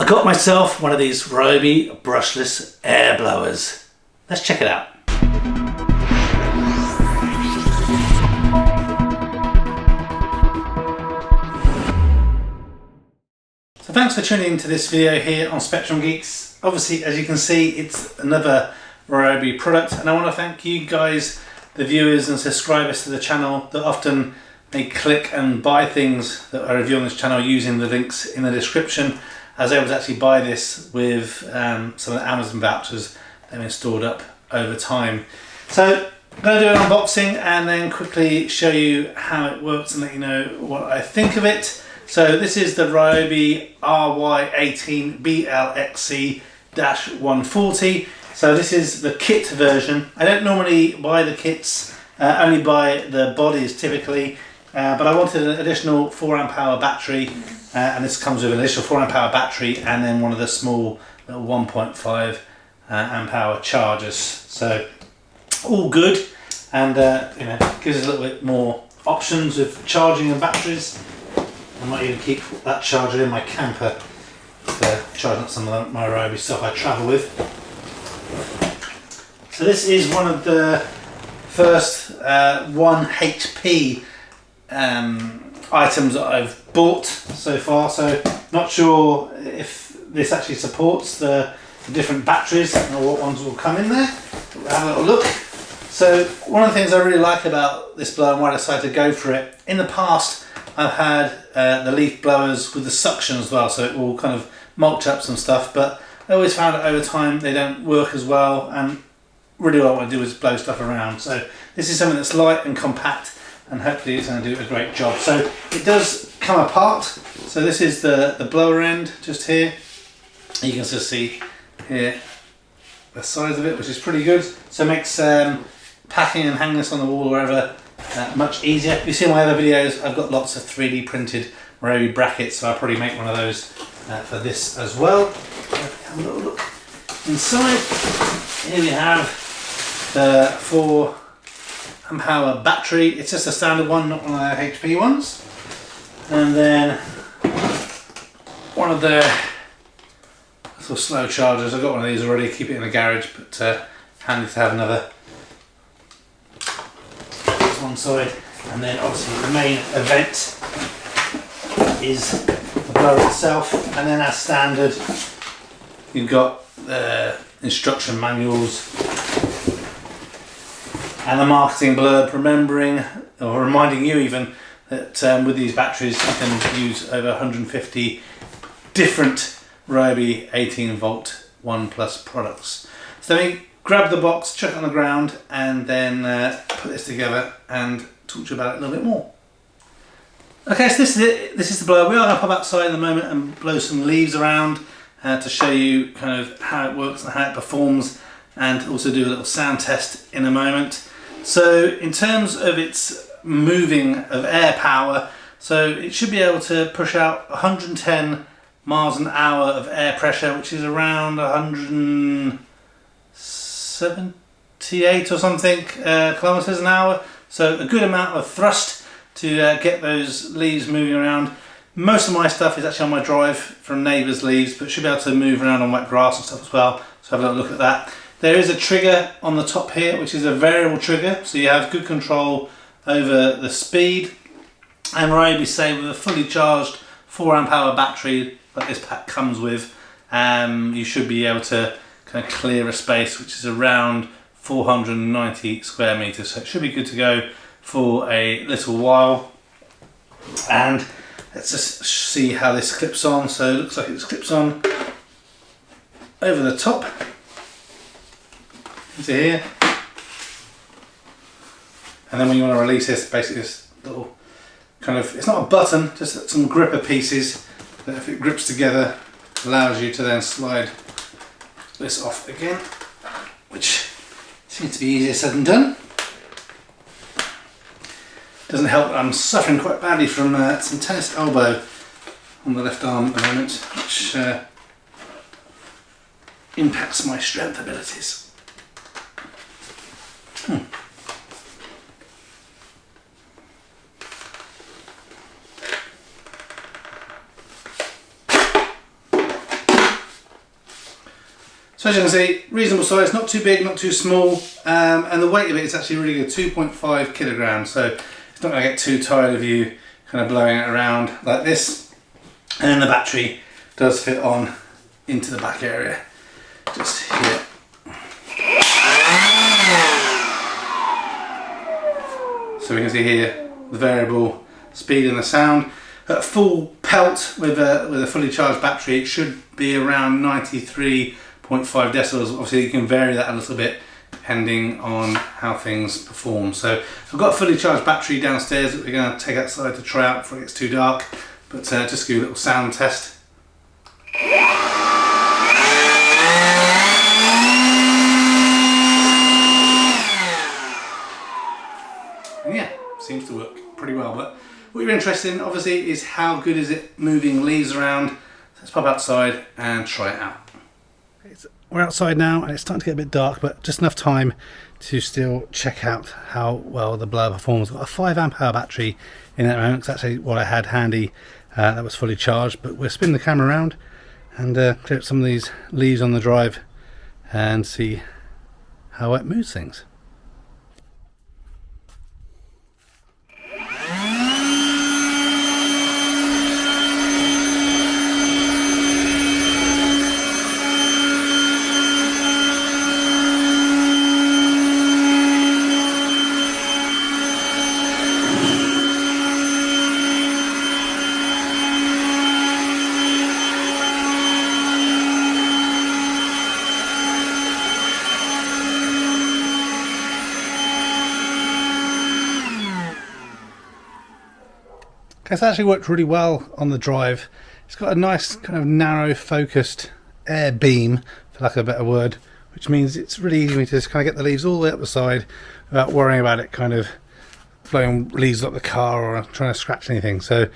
I got myself one of these Ryobi brushless air blowers. Let's check it out. So thanks for tuning into this video here on Spectrum Geeks. Obviously, as you can see, it's another Ryobi product, and I want to thank you guys, the viewers and subscribers to the channel that often may click and buy things that I review on this channel using the links in the description. I was able to actually buy this with some of the Amazon vouchers that have been stored up over time. So I'm going to do an unboxing and then quickly show you how it works and let you know what I think of it. So this is the Ryobi RY18BLXC-140. So this is the kit version. I don't normally buy the kits, only buy the bodies typically, but I wanted an additional 4Ah battery, and this comes with an additional 4Ah battery and then one of the small little 1.5 amp hour chargers. So all good, and you know, gives us a little bit more options with charging and batteries. I might even keep that charger in my camper for charging up some of my Ryobi stuff I travel with. So this is one of the first 1 HP items that I've bought so far, so not sure if this actually supports the different batteries or what ones will come in there. We'll have a little look. So one of the things I really like about this blower and why I decided to go for it, in the past I've had the leaf blowers with the suction as well, so it will kind of mulch up some stuff, but I always found that over time they don't work as well, and really what I want to do is blow stuff around. So this is something that's light and compact, and hopefully it's going to do a great job. So it does come apart. So this is the blower end just here. You can just see here the size of it, which is pretty good. So it makes packing and hanging this on the wall or wherever much easier. If you see my other videos, I've got lots of 3D printed Ryobi brackets, so I'll probably make one of those for this as well. Have a little look inside. Here we have the 4Ah battery. It's just a standard one, not one of the HP ones. And then one of the little slow chargers. I've got one of these already, keep it in the garage, but handy to have another. That's one side. And then obviously the main event is the blower itself, and then as standard you've got the instruction manuals and the marketing blurb, remembering or reminding you even that with these batteries you can use over 150 different Ryobi 18 volt 1 Plus products. So let me grab the box, chuck it on the ground, and then put this together and talk to you about it a little bit more. Okay, so this is it. This is the blower. We are going to pop outside in a moment and blow some leaves around to show you kind of how it works and how it performs, and also do a little sound test in a moment. So in terms of its moving of air power, so it should be able to push out 110 miles an hour of air pressure, which is around 178 or something kilometers an hour. So a good amount of thrust to get those leaves moving around. Most of my stuff is actually on my drive from neighbours' leaves, but should be able to move around on wet grass and stuff as well. So have a little look at that. There is a trigger on the top here, which is a variable trigger, so you have good control over the speed. And Ryobi say with a fully charged 4Ah battery that this pack comes with, you should be able to kind of clear a space which is around 490 square meters. So it should be good to go for a little while. And let's just see how this clips on. So it looks like it clips on over the top into here, and then when you want to release this, basically this little kind of, it's not a button, just some gripper pieces that if it grips together allows you to then slide this off again, which seems to be easier said than done. Doesn't help that I'm suffering quite badly from some tennis elbow on the left arm at the moment, which impacts my strength abilities. So as you can see, reasonable size, not too big, not too small, and the weight of it is actually really good, 2.5 kilograms, so it's not going to get too tired of you kind of blowing it around like this. And then the battery does fit on into the back area, just here. So we can see here the variable speed and the sound. At full pelt with a fully charged battery, it should be around 93.5 decibels. Obviously you can vary that a little bit depending on how things perform. So I've got a fully charged battery downstairs that we're going to take outside to try out before it gets too dark, but just give you a little sound test. And yeah, seems to work pretty well. But what you're interested in obviously is how good is it moving leaves around. So let's pop outside and try it out. We're outside now and it's starting to get a bit dark, but just enough time to still check out how well the blower performs. I've got a 5 amp hour battery in at the moment. It's actually what I had handy that was fully charged, but we'll spin the camera around and clear up some of these leaves on the drive and see how it moves things. It's actually worked really well on the drive. It's got a nice kind of narrow focused air beam, for lack of a better word, which means it's really easy to just kind of get the leaves all the way up the side without worrying about it kind of blowing leaves up the car or trying to scratch anything. So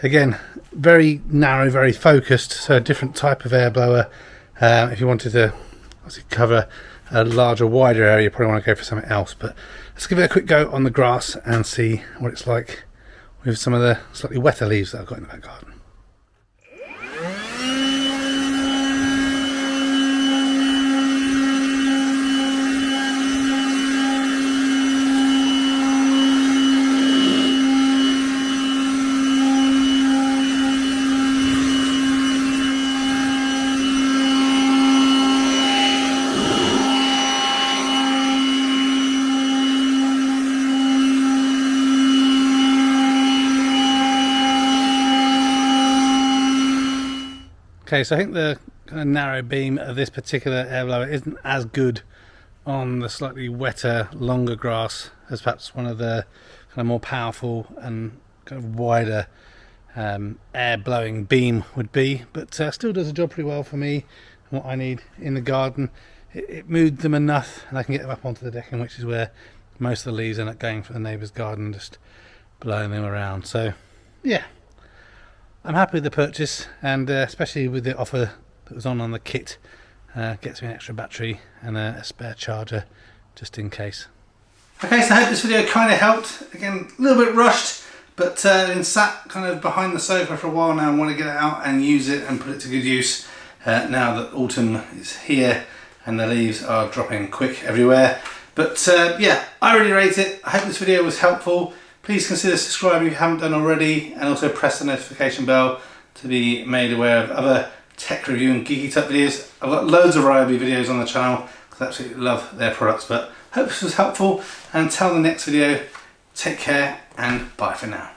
again, very narrow, very focused, so a different type of air blower. If you wanted to obviously cover a larger, wider area, you probably want to go for something else. But let's give it a quick go on the grass and see what it's like with some of the slightly wetter leaves that I've got in the back garden. Okay, so I think the kind of narrow beam of this particular air blower isn't as good on the slightly wetter, longer grass as perhaps one of the kind of more powerful and kind of wider air blowing beam would be, but still does the job pretty well for me and what I need in the garden. It moved them enough and I can get them up onto the decking, which is where most of the leaves end up going for the neighbour's garden, just blowing them around. So yeah, I'm happy with the purchase, and especially with the offer that was on the kit. Gets me an extra battery and a spare charger just in case. Okay, so I hope this video kind of helped. Again, a little bit rushed, but been sat kind of behind the sofa for a while now and want to get it out and use it and put it to good use now that autumn is here and the leaves are dropping quick everywhere. But yeah, I really rate it. I hope this video was helpful. Please consider subscribing if you haven't done already, and also press the notification bell to be made aware of other tech review and geeky type videos. I've got loads of Ryobi videos on the channel because I absolutely love their products. But hope this was helpful, and until the next video, take care and bye for now.